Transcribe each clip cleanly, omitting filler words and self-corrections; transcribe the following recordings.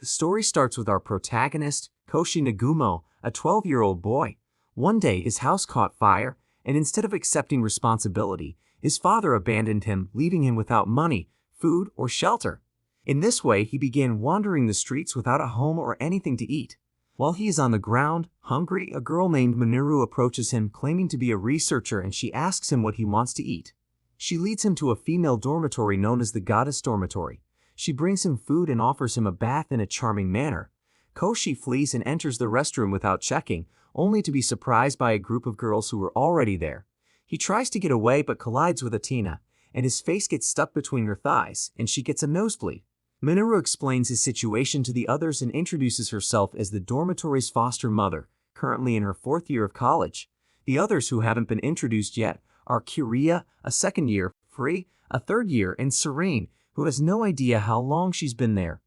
The story starts with our protagonist, Koshi Nagumo, a 12-year-old boy. One day, his house caught fire, and instead of accepting responsibility, his father abandoned him, leaving him without money, food, or shelter. In this way, he began wandering the streets without a home or anything to eat. While he is on the ground, hungry, a girl named Minoru approaches him claiming to be a researcher, and she asks him what he wants to eat. She leads him to a female dormitory known as the Goddess Dormitory. She brings him food and offers him a bath in a charming manner. Koshi flees and enters the restroom without checking, only to be surprised by a group of girls who were already there. He tries to get away but collides with Athena, and his face gets stuck between her thighs, and she gets a nosebleed. Minoru explains his situation to the others and introduces herself as the dormitory's foster mother, currently in her 4th year of college. The others who haven't been introduced yet are Kiria, a 2nd year, Free, a 3rd year, and Serene, who has no idea how long she's been there.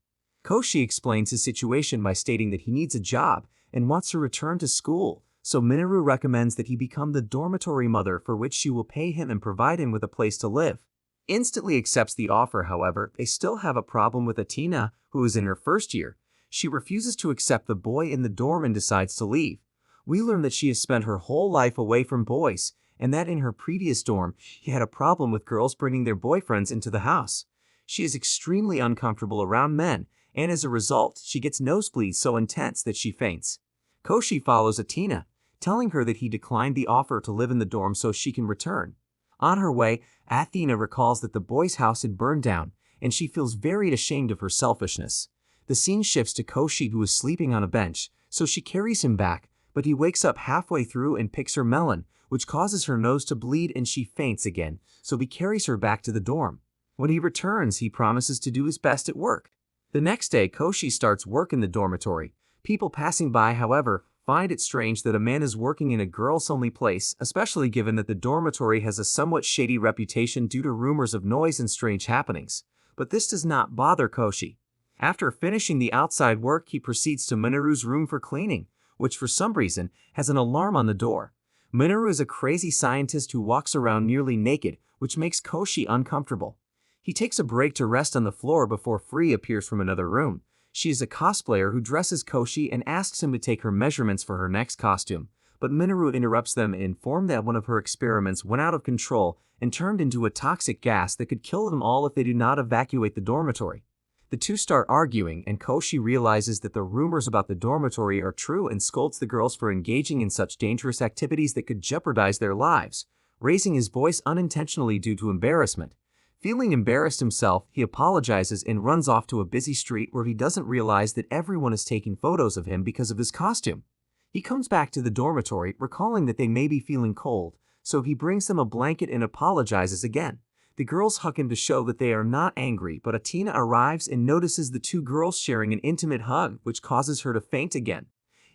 Koshi explains his situation by stating that he needs a job and wants to return to school, so Minoru recommends that he become the dormitory mother, for which she will pay him and provide him with a place to live. Instantly accepts the offer. However, they still have a problem with Athena, who is in her 1st year. She refuses to accept the boy in the dorm and decides to leave. We learn that she has spent her whole life away from boys, and that in her previous dorm, she had a problem with girls bringing their boyfriends into the house. She is extremely uncomfortable around men, and as a result, she gets nosebleeds so intense that she faints. Koshi follows Athena, telling her that he declined the offer to live in the dorm so she can return. On her way, Athena recalls that the boy's house had burned down, and she feels very ashamed of her selfishness. The scene shifts to Koshi, who is sleeping on a bench, so she carries him back, but he wakes up halfway through and picks her melon, which causes her nose to bleed and she faints again, so he carries her back to the dorm. When he returns, he promises to do his best at work. The next day, Koshi starts work in the dormitory. People passing by, however, find it strange that a man is working in a girls-only place, especially given that the dormitory has a somewhat shady reputation due to rumors of noise and strange happenings. But this does not bother Koshi. After finishing the outside work, he proceeds to Minoru's room for cleaning, which for some reason has an alarm on the door. Minoru is a crazy scientist who walks around nearly naked, which makes Koshi uncomfortable. He takes a break to rest on the floor before Free appears from another room. She is a cosplayer who dresses Koshi and asks him to take her measurements for her next costume, but Minoru interrupts them and informs that one of her experiments went out of control and turned into a toxic gas that could kill them all if they do not evacuate the dormitory. The two start arguing, and Koshi realizes that the rumors about the dormitory are true and scolds the girls for engaging in such dangerous activities that could jeopardize their lives, raising his voice unintentionally due to embarrassment. Feeling embarrassed himself, he apologizes and runs off to a busy street where he doesn't realize that everyone is taking photos of him because of his costume. He comes back to the dormitory, recalling that they may be feeling cold, so he brings them a blanket and apologizes again. The girls hug him to show that they are not angry, but Athena arrives and notices the two girls sharing an intimate hug, which causes her to faint again.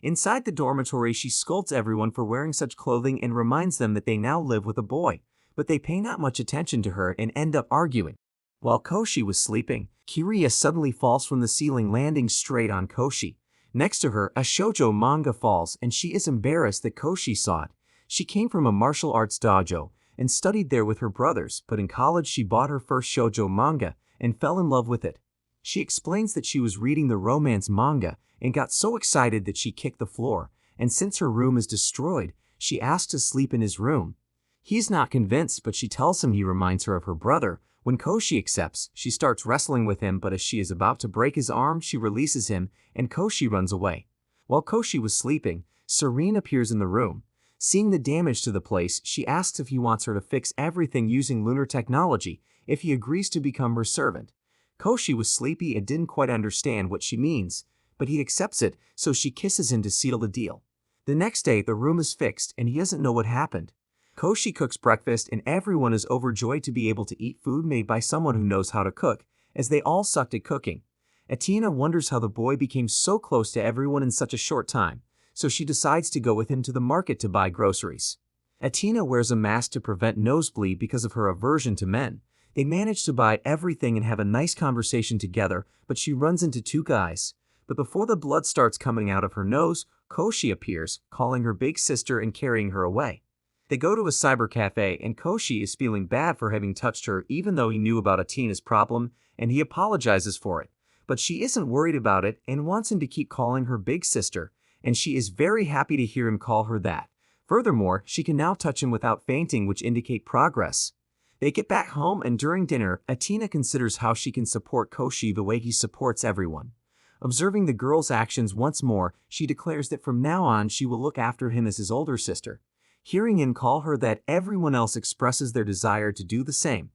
Inside the dormitory, she scolds everyone for wearing such clothing and reminds them that they now live with a boy, but they pay not much attention to her and end up arguing. While Koshi was sleeping, Kiria suddenly falls from the ceiling, landing straight on Koshi. Next to her, a shoujo manga falls, and she is embarrassed that Koshi saw it. She came from a martial arts dojo and studied there with her brothers, but in college she bought her first shoujo manga and fell in love with it. She explains that she was reading the romance manga and got so excited that she kicked the floor, and since her room is destroyed, she asks to sleep in his room. He's not convinced, but she tells him he reminds her of her brother. When Koshi accepts, she starts wrestling with him, but as she is about to break his arm, she releases him, and Koshi runs away. While Koshi was sleeping, Serene appears in the room. Seeing the damage to the place, she asks if he wants her to fix everything using lunar technology, if he agrees to become her servant. Koshi was sleepy and didn't quite understand what she means, but he accepts it, so she kisses him to seal the deal. The next day, the room is fixed, and he doesn't know what happened. Koshi cooks breakfast, and everyone is overjoyed to be able to eat food made by someone who knows how to cook, as they all sucked at cooking. Athena wonders how the boy became so close to everyone in such a short time, so she decides to go with him to the market to buy groceries. Athena wears a mask to prevent nosebleed because of her aversion to men. They manage to buy everything and have a nice conversation together, but she runs into two guys. But before the blood starts coming out of her nose, Koshi appears, calling her big sister and carrying her away. They go to a cyber cafe, and Koshi is feeling bad for having touched her even though he knew about Athena's problem, and he apologizes for it. but she isn't worried about it and wants him to keep calling her big sister, and she is very happy to hear him call her that. Furthermore, she can now touch him without fainting, which indicate progress. They get back home, and during dinner, Athena considers how she can support Koshi the way he supports everyone. Observing the girl's actions once more, she declares that from now on she will look after him as his older sister. Hearing him call her that, everyone else expresses their desire to do the same.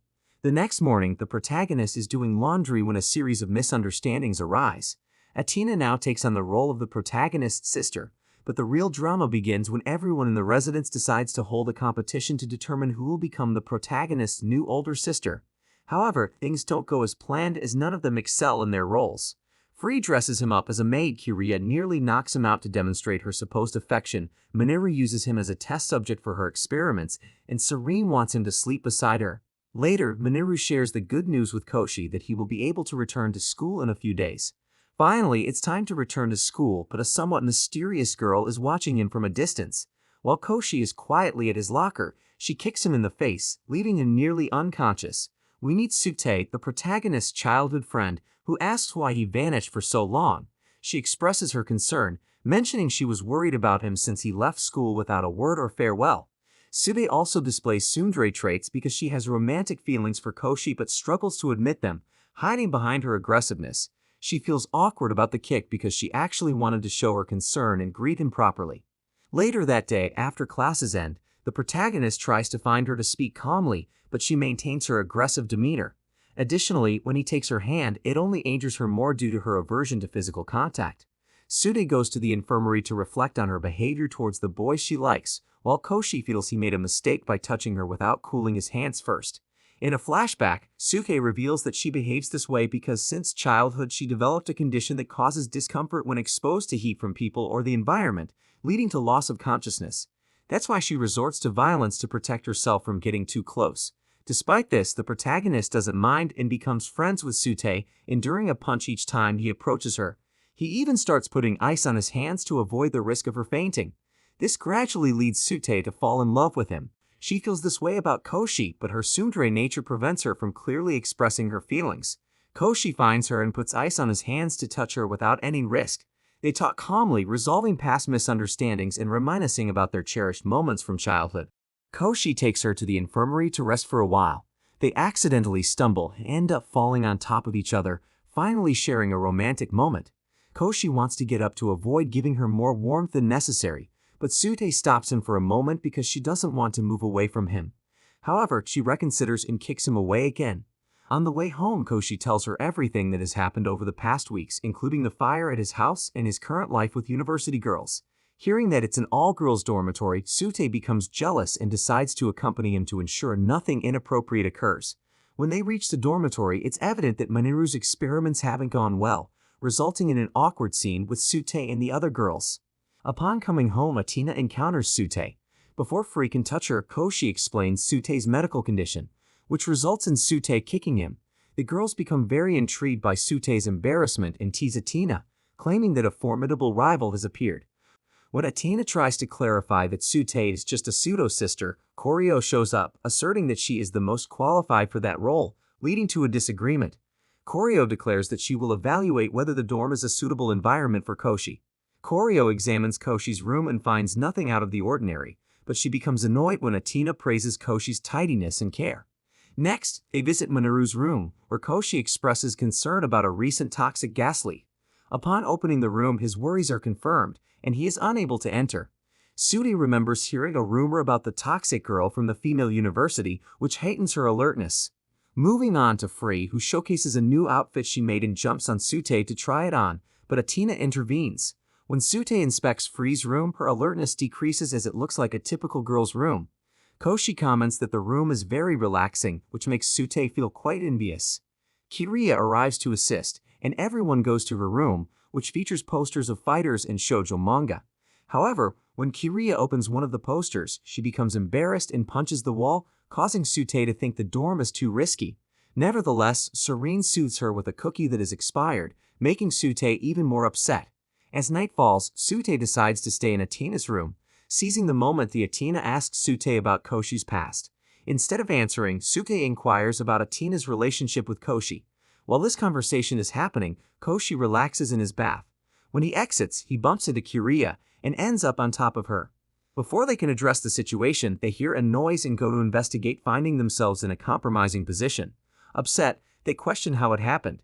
The next morning, the protagonist is doing laundry when a series of misunderstandings arise. Athena now takes on the role of the protagonist's sister, but the real drama begins when everyone in the residence decides to hold a competition to determine who will become the protagonist's new older sister. However, things don't go as planned, as none of them excel in their roles. Free dresses him up as a maid. Kiria nearly knocks him out to demonstrate her supposed affection. Mineru uses him as a test subject for her experiments, and Serene wants him to sleep beside her. Later, Mineru shares the good news with Koshi that he will be able to return to school in a few days. Finally, it's time to return to school, but a somewhat mysterious girl is watching him from a distance. While Koshi is quietly at his locker, she kicks him in the face, leaving him nearly unconscious. We meet Sute, the protagonist's childhood friend, who asks why he vanished for so long. She expresses her concern, mentioning she was worried about him since he left school without a word or farewell. Sube also displays tsundere traits because she has romantic feelings for Koshi but struggles to admit them, hiding behind her aggressiveness. She feels awkward about the kick because she actually wanted to show her concern and greet him properly. Later that day, after classes end, the protagonist tries to find her to speak calmly, but she maintains her aggressive demeanor. Additionally, when he takes her hand, it only injures her more due to her aversion to physical contact. Sude goes to the infirmary to reflect on her behavior towards the boys she likes, while Koshi feels he made a mistake by touching her without cooling his hands first. In a flashback, Suke reveals that she behaves this way because since childhood she developed a condition that causes discomfort when exposed to heat from people or the environment, leading to loss of consciousness. That's why she resorts to violence to protect herself from getting too close. Despite this, the protagonist doesn't mind and becomes friends with Sute, enduring a punch each time he approaches her. He even starts putting ice on his hands to avoid the risk of her fainting. This gradually leads Sute to fall in love with him. She feels this way about Koshi, but her tsundere nature prevents her from clearly expressing her feelings. Koshi finds her and puts ice on his hands to touch her without any risk. They talk calmly, resolving past misunderstandings and reminiscing about their cherished moments from childhood. Koshi takes her to the infirmary to rest for a while. They accidentally stumble and end up falling on top of each other, finally sharing a romantic moment. Koshi wants to get up to avoid giving her more warmth than necessary, but Sute stops him for a moment because she doesn't want to move away from him. However, she reconsiders and kicks him away again. On the way home, Koshi tells her everything that has happened over the past weeks, including the fire at his house and his current life with university girls. Hearing that it's an all-girls dormitory, Sute becomes jealous and decides to accompany him to ensure nothing inappropriate occurs. When they reach the dormitory, it's evident that Mineru's experiments haven't gone well, resulting in an awkward scene with Sute and the other girls. Upon coming home, Athena encounters Sute. Before Free can touch her, Koshi explains Sute's medical condition, which results in Sute kicking him. The girls become very intrigued by Sute's embarrassment and tease Athena, claiming that a formidable rival has appeared. When Athena tries to clarify that Sute is just a pseudo-sister, Koryo shows up, asserting that she is the most qualified for that role, leading to a disagreement. Koryo declares that she will evaluate whether the dorm is a suitable environment for Koshi. Koryo examines Koshi's room and finds nothing out of the ordinary, but she becomes annoyed when Athena praises Koshi's tidiness and care. Next, they visit Mineru's room, where Koshi expresses concern about a recent toxic gas leak. Upon opening the room, his worries are confirmed, and he is unable to enter. Sudi remembers hearing a rumor about the toxic girl from the female university, which heightens her alertness. Moving on to Free, who showcases a new outfit she made and jumps on Sute to try it on, but Athena intervenes. When Sute inspects Free's room, her alertness decreases as it looks like a typical girl's room. Koshi comments that the room is very relaxing, which makes Sute feel quite envious. Kiria arrives to assist, and everyone goes to her room, which features posters of fighters and shoujo manga. However, when Kiria opens one of the posters, she becomes embarrassed and punches the wall, causing Sute to think the dorm is too risky. Nevertheless, Serene soothes her with a cookie that is expired, making Sute even more upset. As night falls, Sute decides to stay in Athena's room. Seizing the moment, the Athena asks Sute about Koshi's past. Instead of answering, Suke inquires about Athena's relationship with Koshi. While this conversation is happening, Koshi relaxes in his bath. When he exits, he bumps into Kiria and ends up on top of her. Before they can address the situation, they hear a noise and go to investigate, finding themselves in a compromising position. Upset, they question how it happened.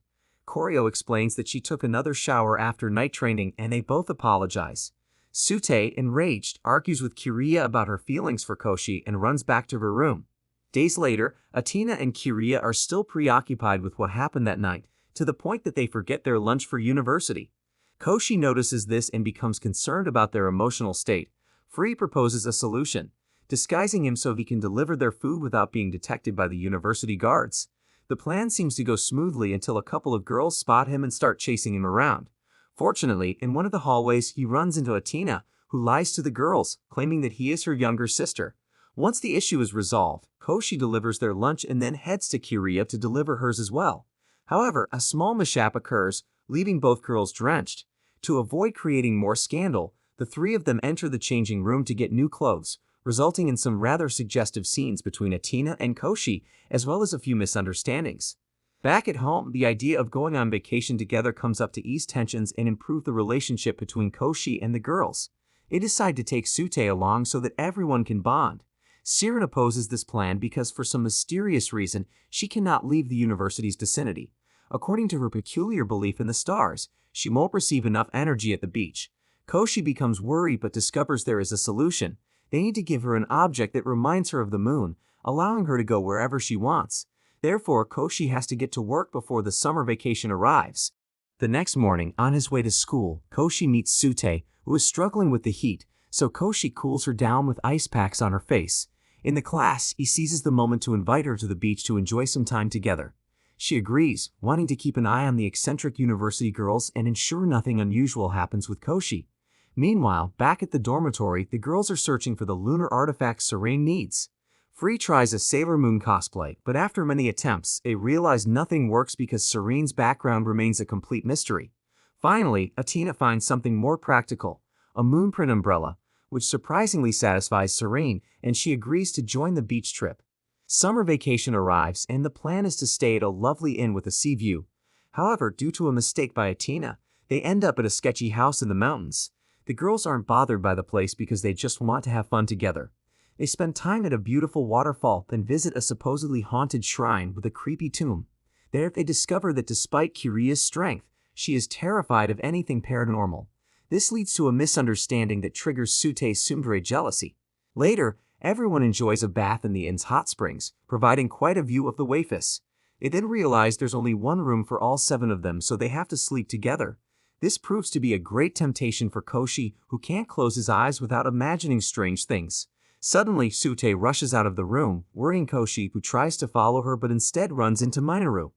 Koryo explains that she took another shower after night training and they both apologize. Sute, enraged, argues with Kiria about her feelings for Koshi and runs back to her room. Days later, Atina and Kiria are still preoccupied with what happened that night, to the point that they forget their lunch for university. Koshi notices this and becomes concerned about their emotional state. Free proposes a solution, disguising him so he can deliver their food without being detected by the university guards. The plan seems to go smoothly until a couple of girls spot him and start chasing him around. Fortunately, in one of the hallways, he runs into Atina, who lies to the girls, claiming that he is her younger sister. Once the issue is resolved, Koshi delivers their lunch and then heads to Kiria to deliver hers as well. However, a small mishap occurs, leaving both girls drenched. To avoid creating more scandal, the three of them enter the changing room to get new clothes, resulting in some rather suggestive scenes between Atina and Koshi, as well as a few misunderstandings. Back at home, the idea of going on vacation together comes up to ease tensions and improve the relationship between Koshi and the girls. They decide to take Sute along so that everyone can bond. Siren opposes this plan because for some mysterious reason, she cannot leave the university's vicinity. According to her peculiar belief in the stars, she won't receive enough energy at the beach. Koshi becomes worried but discovers there is a solution. They need to give her an object that reminds her of the moon, allowing her to go wherever she wants. Therefore, Koshi has to get to work before the summer vacation arrives. The next morning, on his way to school, Koshi meets Sute, who is struggling with the heat, so Koshi cools her down with ice packs on her face. In the class, he seizes the moment to invite her to the beach to enjoy some time together. She agrees, wanting to keep an eye on the eccentric university girls and ensure nothing unusual happens with Koshi. Meanwhile, back at the dormitory, the girls are searching for the lunar artifacts Serene needs. Free tries a Sailor Moon cosplay, but after many attempts, they realize nothing works because Serene's background remains a complete mystery. Finally, Atina finds something more practical, a moonprint umbrella, which surprisingly satisfies Serene, and she agrees to join the beach trip. Summer vacation arrives, and the plan is to stay at a lovely inn with a sea view. However, due to a mistake by Atina, they end up at a sketchy house in the mountains. The girls aren't bothered by the place because they just want to have fun together. They spend time at a beautiful waterfall, then visit a supposedly haunted shrine with a creepy tomb. There they discover that despite Kiria's strength, she is terrified of anything paranormal. This leads to a misunderstanding that triggers Sute's tsundere jealousy. Later, everyone enjoys a bath in the inn's hot springs, providing quite a view of the Wayfis. They then realize there's only one room for all 7 of them, so they have to sleep together. This proves to be a great temptation for Koshi, who can't close his eyes without imagining strange things. Suddenly, Sute rushes out of the room, worrying Koshi, who tries to follow her but instead runs into Minoru.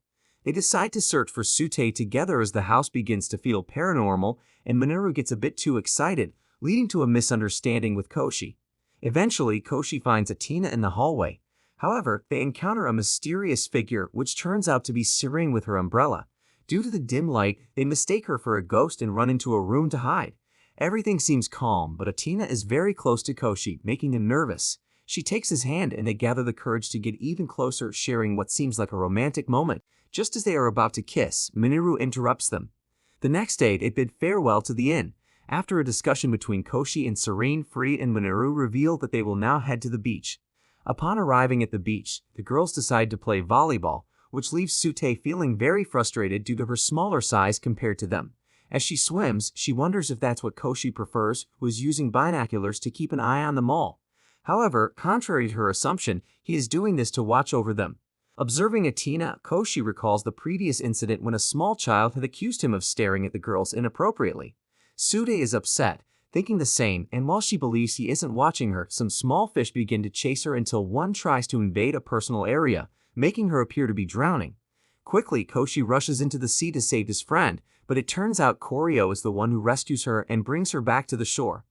They decide to search for Sute together as the house begins to feel paranormal, and Minoru gets a bit too excited, leading to a misunderstanding with Koshi. Eventually, Koshi finds Atina in the hallway. However, they encounter a mysterious figure which turns out to be Serene with her umbrella. Due to the dim light, they mistake her for a ghost and run into a room to hide. Everything seems calm, but Atina is very close to Koshi, making him nervous. She takes his hand and they gather the courage to get even closer, sharing what seems like a romantic moment. Just as they are about to kiss, Minoru interrupts them. The next day, they bid farewell to the inn. After a discussion between Koshi and Serene, Free and Minoru reveal that they will now head to the beach. Upon arriving at the beach, the girls decide to play volleyball, which leaves Sute feeling very frustrated due to her smaller size compared to them. As she swims, she wonders if that's what Koshi prefers, who is using binoculars to keep an eye on them all. However, contrary to her assumption, he is doing this to watch over them. Observing Atina, Koshi recalls the previous incident when a small child had accused him of staring at the girls inappropriately. Sute is upset, thinking the same, and while she believes he isn't watching her, some small fish begin to chase her until one tries to invade a personal area, making her appear to be drowning. Quickly, Koshi rushes into the sea to save his friend, but it turns out Koryo is the one who rescues her and brings her back to the shore.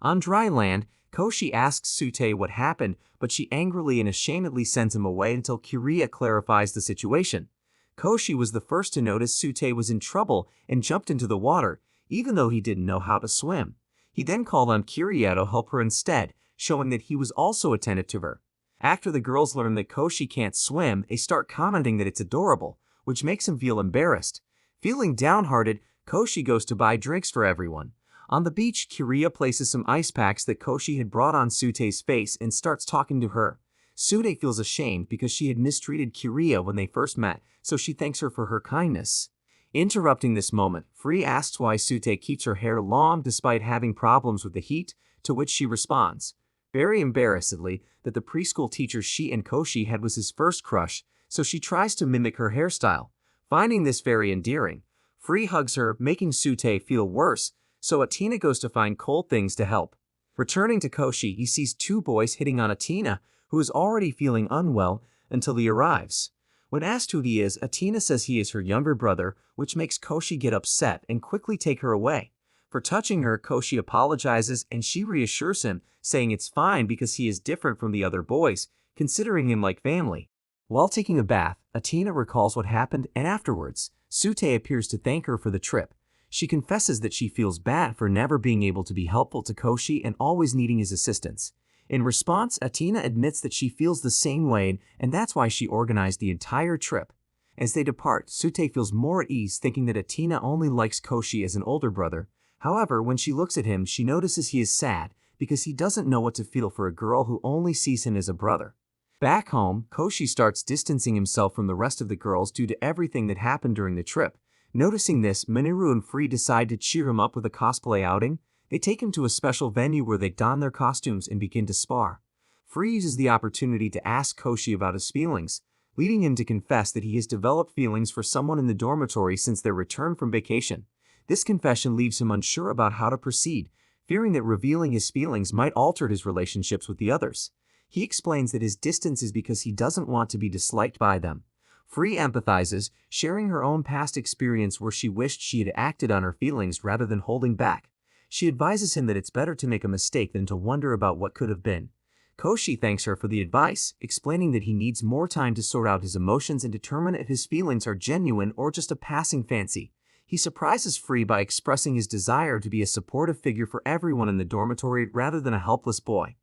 On dry land, Koshi asks Sute what happened, but she angrily and ashamedly sends him away until Kiria clarifies the situation. Koshi was the first to notice Sute was in trouble and jumped into the water, even though he didn't know how to swim. He then called on Kiria to help her instead, showing that he was also attentive to her. After the girls learn that Koshi can't swim, they start commenting that it's adorable, which makes him feel embarrassed. Feeling downhearted, Koshi goes to buy drinks for everyone. On the beach, Kiriya places some ice packs that Koshi had brought on Sute's face and starts talking to her. Sute feels ashamed because she had mistreated Kiriya when they first met, so she thanks her for her kindness. Interrupting this moment, Free asks why Sute keeps her hair long despite having problems with the heat, to which she responds, very embarrassedly, that the preschool teacher she and Koshi had was his first crush, so she tries to mimic her hairstyle. Finding this very endearing, Free hugs her, making Sute feel worse, so Atina goes to find cold things to help. Returning to Koshi, he sees two boys hitting on Atina, who is already feeling unwell, until he arrives. When asked who he is, Atina says he is her younger brother, which makes Koshi get upset and quickly take her away. For touching her, Koshi apologizes and she reassures him, saying it's fine because he is different from the other boys, considering him like family. While taking a bath, Atina recalls what happened, and afterwards, Sute appears to thank her for the trip. She confesses that she feels bad for never being able to be helpful to Koshi and always needing his assistance. In response, Atina admits that she feels the same way and that's why she organized the entire trip. As they depart, Sute feels more at ease thinking that Atina only likes Koshi as an older brother. However, when she looks at him, she notices he is sad because he doesn't know what to feel for a girl who only sees him as a brother. Back home, Koshi starts distancing himself from the rest of the girls due to everything that happened during the trip. Noticing this, Minoru and Free decide to cheer him up with a cosplay outing. They take him to a special venue where they don their costumes and begin to spar. Free uses the opportunity to ask Koshi about his feelings, leading him to confess that he has developed feelings for someone in the dormitory since their return from vacation. This confession leaves him unsure about how to proceed, fearing that revealing his feelings might alter his relationships with the others. He explains that his distance is because he doesn't want to be disliked by them. Free empathizes, sharing her own past experience where she wished she had acted on her feelings rather than holding back. She advises him that it's better to make a mistake than to wonder about what could have been. Koshi thanks her for the advice, explaining that he needs more time to sort out his emotions and determine if his feelings are genuine or just a passing fancy. He surprises Free by expressing his desire to be a supportive figure for everyone in the dormitory rather than a helpless boy.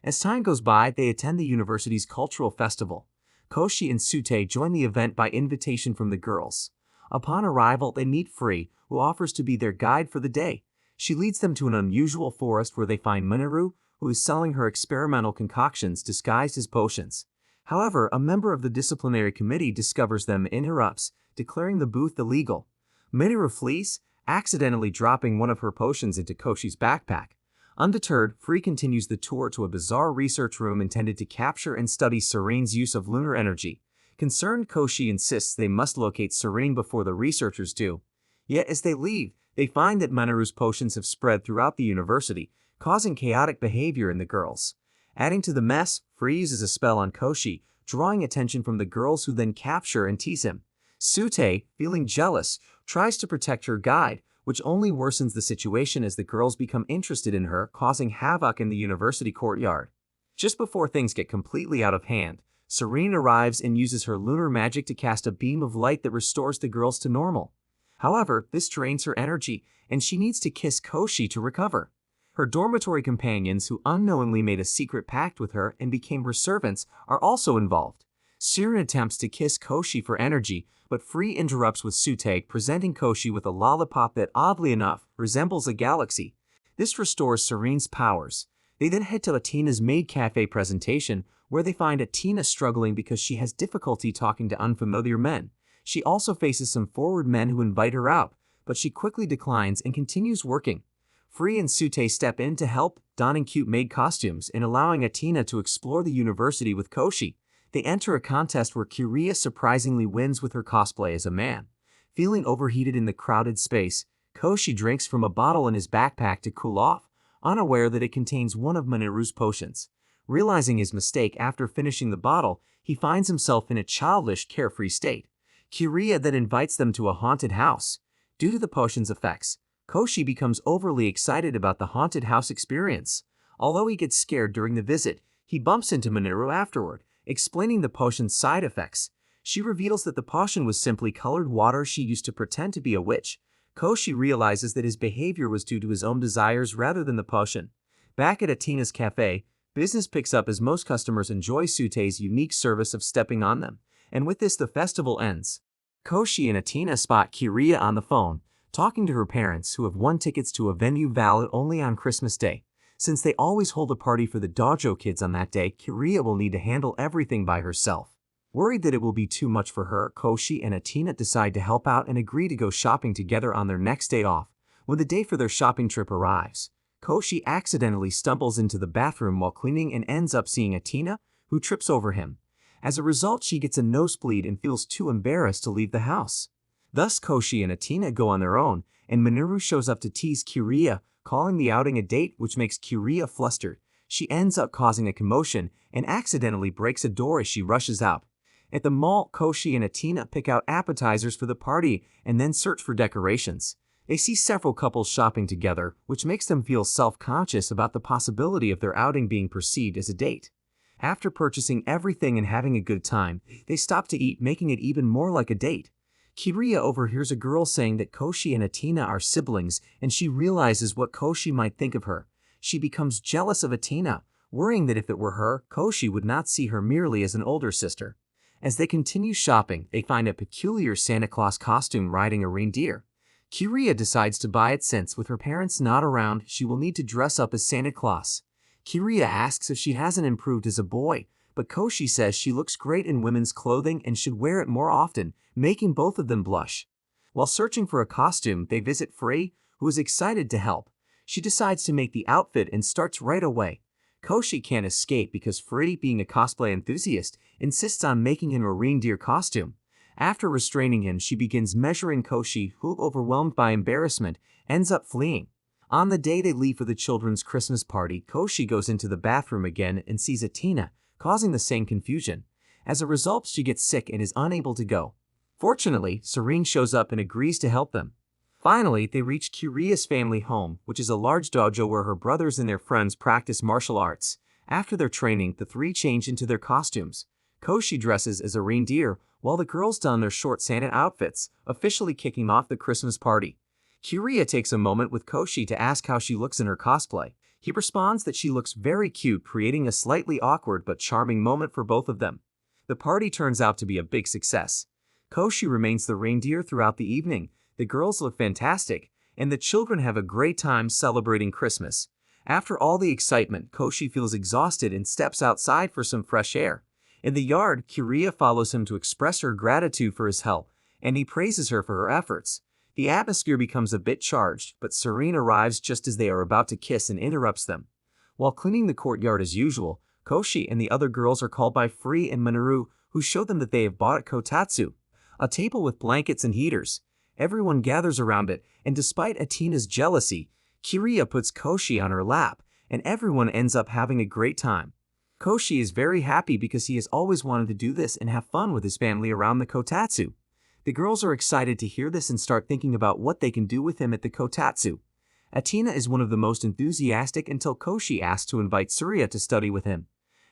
As time goes by, they attend the university's cultural festival. Koshi and Sute join the event by invitation from the girls. Upon arrival, they meet Free, who offers to be their guide for the day. She leads them to an unusual forest where they find Minoru, who is selling her experimental concoctions disguised as potions. However, a member of the disciplinary committee discovers them and interrupts, declaring the booth illegal. Minoru flees, accidentally dropping one of her potions into Koshi's backpack. Undeterred, Free continues the tour to a bizarre research room intended to capture and study Serene's use of lunar energy. Concerned, Koshi insists they must locate Serene before the researchers do. Yet as they leave, they find that Minoru's potions have spread throughout the university, causing chaotic behavior in the girls. Adding to the mess, Free uses a spell on Koshi, drawing attention from the girls who then capture and tease him. Sute, feeling jealous, tries to protect her guide, which only worsens the situation as the girls become interested in her, causing havoc in the university courtyard. Just before things get completely out of hand, Serene arrives and uses her lunar magic to cast a beam of light that restores the girls to normal. However, this drains her energy, and she needs to kiss Koshi to recover. Her dormitory companions, who unknowingly made a secret pact with her and became her servants, are also involved. Siren attempts to kiss Koshi for energy, but Free interrupts with Sute, presenting Koshi with a lollipop that, oddly enough, resembles a galaxy. This restores Serene's powers. They then head to Atina's maid cafe presentation, where they find Atina struggling because she has difficulty talking to unfamiliar men. She also faces some forward men who invite her out, but she quickly declines and continues working. Free and Sute step in to help, donning cute maid costumes and allowing Atina to explore the university with Koshi. They enter a contest where Kiriya surprisingly wins with her cosplay as a man. Feeling overheated in the crowded space, Koshi drinks from a bottle in his backpack to cool off, unaware that it contains one of Minoru's potions. Realizing his mistake after finishing the bottle, he finds himself in a childish, carefree state. Kiriya then invites them to a haunted house. Due to the potion's effects, Koshi becomes overly excited about the haunted house experience. Although he gets scared during the visit, he bumps into Minoru afterward, explaining the potion's side effects. She reveals that the potion was simply colored water she used to pretend to be a witch. Koshi realizes that his behavior was due to his own desires rather than the potion. Back at Atina's cafe, business picks up as most customers enjoy Sute's unique service of stepping on them. And with this, the festival ends. Koshi and Atina spot Kiria on the phone, talking to her parents who have won tickets to a venue valid only on Christmas Day. Since they always hold a party for the dojo kids on that day, Kiria will need to handle everything by herself. Worried that it will be too much for her, Koshi and Atina decide to help out and agree to go shopping together on their next day off. When the day for their shopping trip arrives, Koshi accidentally stumbles into the bathroom while cleaning and ends up seeing Atina, who trips over him. As a result, she gets a nosebleed and feels too embarrassed to leave the house. Thus, Koshi and Atina go on their own, and Minoru shows up to tease Kiria, calling the outing a date, which makes Kiria flustered. She ends up causing a commotion and accidentally breaks a door as she rushes out. At the mall, Koshi and Atina pick out appetizers for the party and then search for decorations. They see several couples shopping together, which makes them feel self-conscious about the possibility of their outing being perceived as a date. After purchasing everything and having a good time, they stop to eat, making it even more like a date. Kiria overhears a girl saying that Koshi and Atina are siblings, and she realizes what Koshi might think of her. She becomes jealous of Atina, worrying that if it were her, Koshi would not see her merely as an older sister. As they continue shopping, they find a peculiar Santa Claus costume riding a reindeer. Kiria decides to buy it since, with her parents not around, she will need to dress up as Santa Claus. Kiria asks if she hasn't improved as a boy, but Koshi says she looks great in women's clothing and should wear it more often, making both of them blush. While searching for a costume, they visit Frey, who is excited to help. She decides to make the outfit and starts right away. Koshi can't escape because Frey, being a cosplay enthusiast, insists on making him a reindeer costume. After restraining him, she begins measuring Koshi, who, overwhelmed by embarrassment, ends up fleeing. On the day they leave for the children's Christmas party, Koshi goes into the bathroom again and sees Atina, causing the same confusion. As a result, she gets sick and is unable to go. Fortunately, Serene shows up and agrees to help them. Finally, they reach Kiria's family home, which is a large dojo where her brothers and their friends practice martial arts. After their training, the three change into their costumes. Koshi dresses as a reindeer, while the girls don their short Santa outfits, officially kicking off the Christmas party. Kiria takes a moment with Koshi to ask how she looks in her cosplay. He responds that she looks very cute, creating a slightly awkward but charming moment for both of them. The party turns out to be a big success. Koshi remains the reindeer throughout the evening, the girls look fantastic, and the children have a great time celebrating Christmas. After all the excitement, Koshi feels exhausted and steps outside for some fresh air. In the yard, Kiria follows him to express her gratitude for his help, and he praises her for her efforts. The atmosphere becomes a bit charged, but Serene arrives just as they are about to kiss and interrupts them. While cleaning the courtyard as usual, Koshi and the other girls are called by Free and Minoru, who show them that they have bought at Kotatsu, a table with blankets and heaters. Everyone gathers around it, and despite Atina's jealousy, Kiria puts Koshi on her lap, and everyone ends up having a great time. Koshi is very happy because he has always wanted to do this and have fun with his family around the Kotatsu. The girls are excited to hear this and start thinking about what they can do with him at the Kotatsu. Atina is one of the most enthusiastic until Koshi asks to invite Surya to study with him.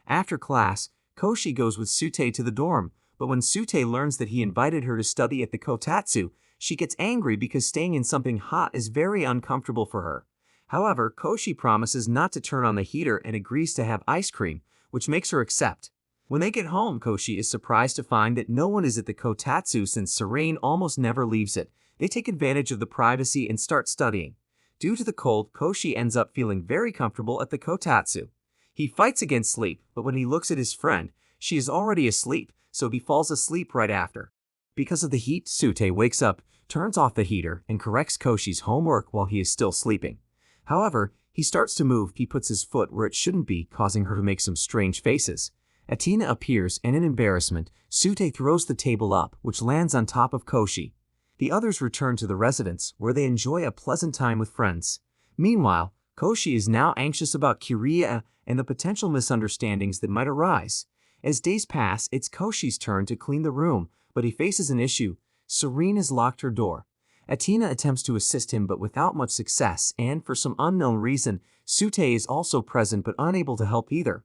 After class, Koshi goes with Sute to the dorm, but when Sute learns that he invited her to study at the Kotatsu, she gets angry because staying in something hot is very uncomfortable for her. However, Koshi promises not to turn on the heater and agrees to have ice cream, which makes her accept. When they get home, Koshi is surprised to find that no one is at the Kotatsu since Serene almost never leaves it. They take advantage of the privacy and start studying. Due to the cold, Koshi ends up feeling very comfortable at the Kotatsu. He fights against sleep, but when he looks at his friend, she is already asleep, so he falls asleep right after. Because of the heat, Sute wakes up, turns off the heater, and corrects Koshi's homework while he is still sleeping. However, he starts to move. He puts his foot where it shouldn't be, causing her to make some strange faces. Atina appears, and in embarrassment, Sute throws the table up, which lands on top of Koshi. The others return to the residence, where they enjoy a pleasant time with friends. Meanwhile, Koshi is now anxious about Kiria and the potential misunderstandings that might arise. As days pass, it's Koshi's turn to clean the room, but he faces an issue. Serene has locked her door. Atina attempts to assist him but without much success, and for some unknown reason, Sute is also present but unable to help either.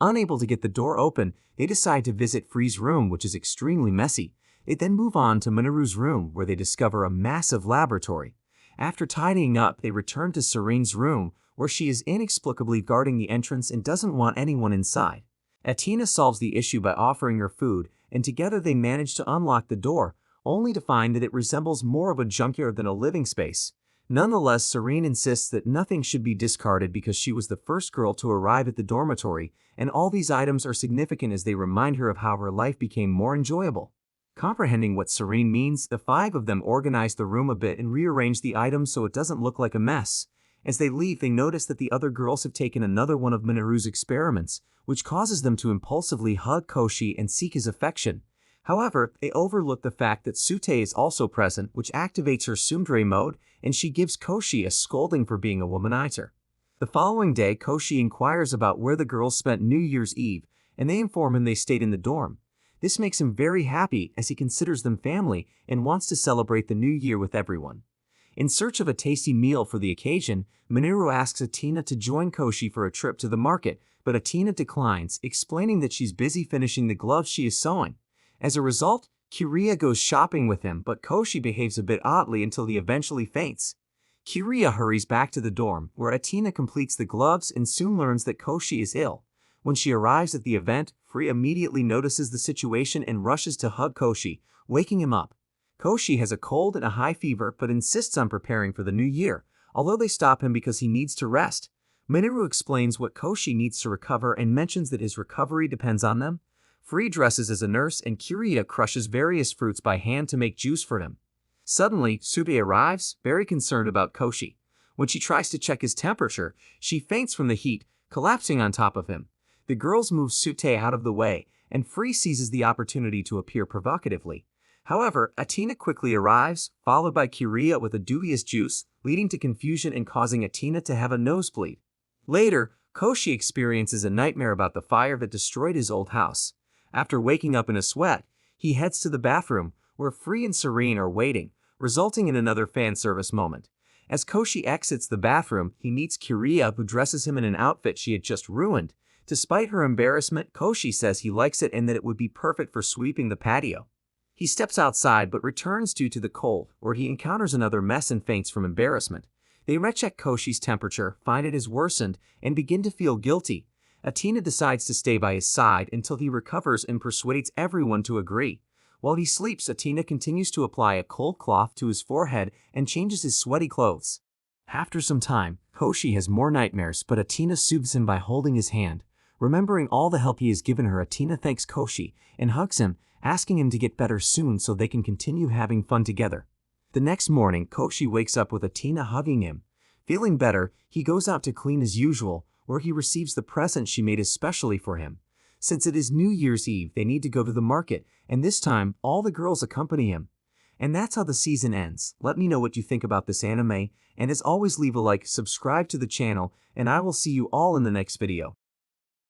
Unable to get the door open, they decide to visit Free's room, which is extremely messy. They then move on to Minoru's room, where they discover a massive laboratory. After tidying up, they return to Serene's room, where she is inexplicably guarding the entrance and doesn't want anyone inside. Atina solves the issue by offering her food, and together they manage to unlock the door, only to find that it resembles more of a junkyard than a living space. Nonetheless, Serene insists that nothing should be discarded because she was the first girl to arrive at the dormitory, and all these items are significant as they remind her of how her life became more enjoyable. Comprehending what Serene means, the five of them organize the room a bit and rearrange the items so it doesn't look like a mess. As they leave, they notice that the other girls have taken another one of Minoru's experiments, which causes them to impulsively hug Koshi and seek his affection. However, they overlook the fact that Sute is also present, which activates her tsundere mode, and she gives Koshi a scolding for being a womanizer. The following day, Koshi inquires about where the girls spent New Year's Eve, and they inform him they stayed in the dorm. This makes him very happy as he considers them family and wants to celebrate the new year with everyone. In search of a tasty meal for the occasion, Minoru asks Athena to join Koshi for a trip to the market, but Athena declines, explaining that she's busy finishing the gloves she is sewing. As a result, Kiria goes shopping with him, but Koshi behaves a bit oddly until he eventually faints. Kiria hurries back to the dorm, where Athena completes the gloves and soon learns that Koshi is ill. When she arrives at the event, Free immediately notices the situation and rushes to hug Koshi, waking him up. Koshi has a cold and a high fever but insists on preparing for the new year, although they stop him because he needs to rest. Minoru explains what Koshi needs to recover and mentions that his recovery depends on them. Free dresses as a nurse and Kiria crushes various fruits by hand to make juice for him. Suddenly, Sube arrives, very concerned about Koshi. When she tries to check his temperature, she faints from the heat, collapsing on top of him. The girls move Sute out of the way, and Free seizes the opportunity to appear provocatively. However, Athena quickly arrives, followed by Kiria with a dubious juice, leading to confusion and causing Athena to have a nosebleed. Later, Koshi experiences a nightmare about the fire that destroyed his old house. After waking up in a sweat, he heads to the bathroom, where Free and Serene are waiting, resulting in another fan service moment. As Koshi exits the bathroom, he meets Kiria, who dresses him in an outfit she had just ruined. Despite her embarrassment, Koshi says he likes it and that it would be perfect for sweeping the patio. He steps outside but returns due to the cold, where he encounters another mess and faints from embarrassment. They recheck Koshi's temperature, find it has worsened, and begin to feel guilty. Athena decides to stay by his side until he recovers and persuades everyone to agree. While he sleeps, Athena continues to apply a cold cloth to his forehead and changes his sweaty clothes. After some time, Koshi has more nightmares, but Athena soothes him by holding his hand. Remembering all the help he has given her, Athena thanks Koshi and hugs him, asking him to get better soon so they can continue having fun together. The next morning, Koshi wakes up with Athena hugging him. Feeling better, he goes out to clean as usual, where he receives the present she made especially for him. Since it is New Year's Eve, they need to go to the market, and this time, all the girls accompany him. And that's how the season ends. Let me know what you think about this anime, and as always, leave a like, subscribe to the channel, and I will see you all in the next video.